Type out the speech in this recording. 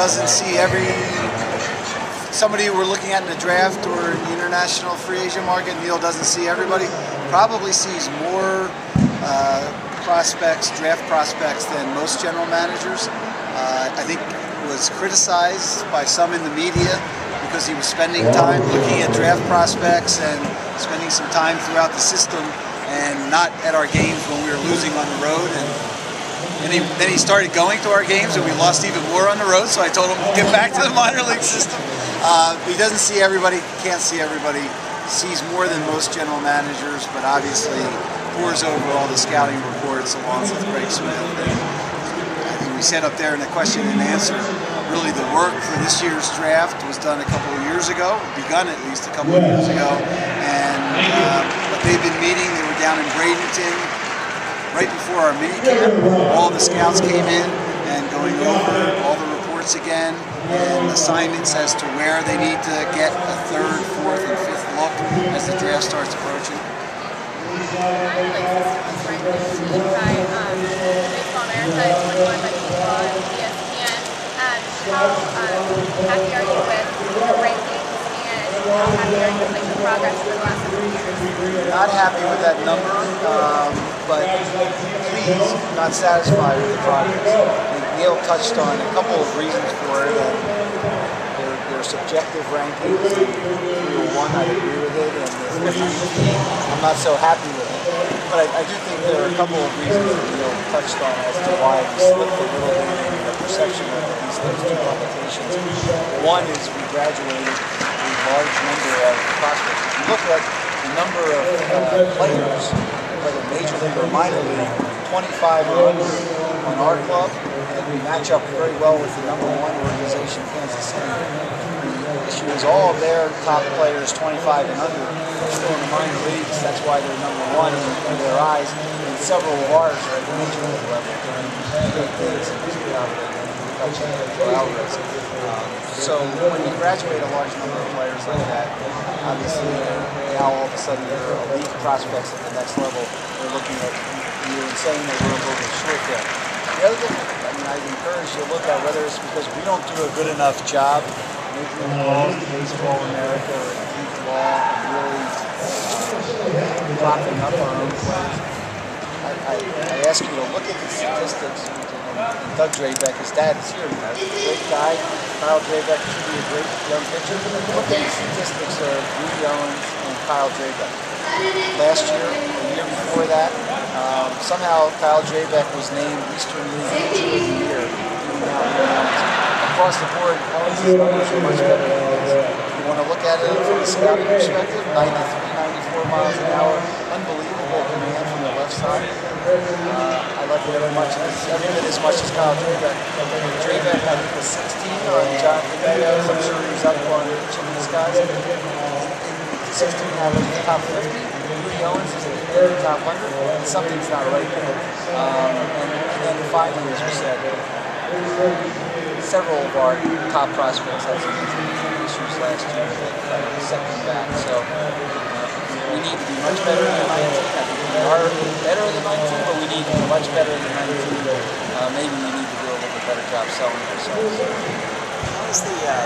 doesn't see somebody we're looking at in the draft or in the international free agent market. Neal doesn't see everybody. Probably sees more draft prospects than most general managers. I think was criticized by some in the media because he was spending time looking at draft prospects and spending some time throughout the system and not at our games when we were losing on the road. And then he started going to our games and we lost even more on the road, so I told him to get back to the minor league system. He doesn't see everybody, can't see everybody, sees more than most general managers, but obviously pours over all the scouting reports along with Greg Smith. I think we said up there in the question and answer, really the work for this year's draft was done a couple of years ago, begun at least a couple of years ago, and what they've been meeting, they were down in Bradenton right before our mini camp. All the scouts came in and going over all the reports again and assignments as to where they need to get a third, fourth, and fifth look as the draft starts approaching. Baseball America is run by people on ESPN. How happy are you with the rankings and how happy are you with the progress for the last couple of years? Not happy with that number, but pleased, not satisfied with the progress. Neal touched on a couple of reasons for it. Their subjective rankings, 301, I agree with it, and I'm not so happy with it. But I do think there are a couple of reasons that Neal touched on as to why we slipped a little bit in the perception of those two publications. One is we graduated a large number of prospects. If you look at the number of players, whether major league or minor league, 25 or under on our club, and we match up very well with the #1 organization, Kansas City. The issue is all of their top players, 25 and under, are still in the minor leagues. That's why they're #1 in their eyes, and several of ours are at the major league level doing great things in this So when you graduate a large number of players like that, obviously now all of a sudden there are elite prospects at the next level. They're looking at you and saying that we're a little bit short there. The other thing, I'd encourage you to look at whether it's because we don't do a good enough job making calls to Baseball America or Keith Law and really propping up our own players. I ask you to look at the statistics. And Doug Drabeck, his dad is here. He's a great guy. Kyle Drabeck should be a great young pitcher. Look at the statistics of Rudy Owens and Kyle Drabeck. Last year, the year before that, somehow Kyle Drabeck was named Eastern League Pitcher of the Year. Across the board, Owens' numbers are much better than his. You want to look at it from a scouting perspective, 93, 94 miles an hour, unbelievable command from the left side. I like it every bit as much as Kyle Drabeck. Drabeck, I think, was 16 on Jonathan Meadows. I'm sure he's up on each of these guys. 16 out of the top 50. Rudy Owens is in the top 100. Something's not right there. And then finally, as we said, several of our top prospects had some issues last year that set them back. So we need to be much better than 19. I think we are better than 19, but we need to be much better than 19. Maybe we need to do a little bit better job selling ourselves. How is the